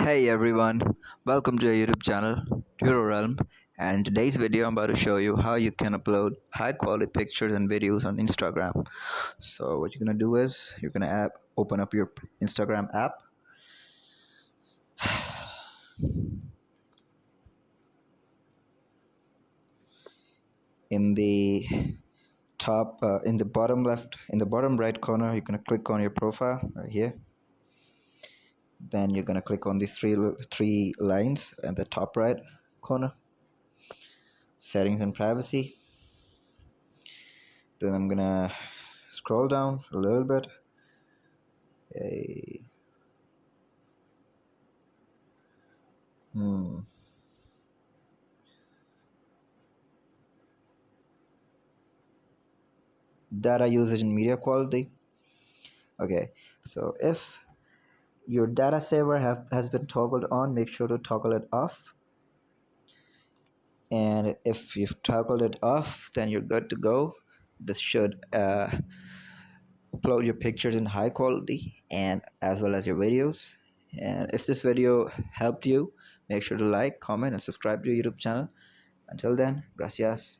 Hey everyone, welcome to our YouTube channel TutoRealm, and in today's video I'm about to show you how you can upload high quality pictures and videos on Instagram. So what you're gonna do is you're gonna open up your Instagram app. In the in the bottom left, in the bottom right corner, you're gonna click on your profile right here. Then you're gonna click on these three lines at the top right corner, settings and privacy. Then I'm gonna scroll down a little bit. A data usage and media quality. Okay, so if your data saver has been toggled on, make sure to toggle it off. And if you've toggled it off, then you're good to go. This should upload your pictures in high quality and as well as your videos. And if this video helped you, make sure to like, comment, and subscribe to your YouTube channel. Until then, gracias.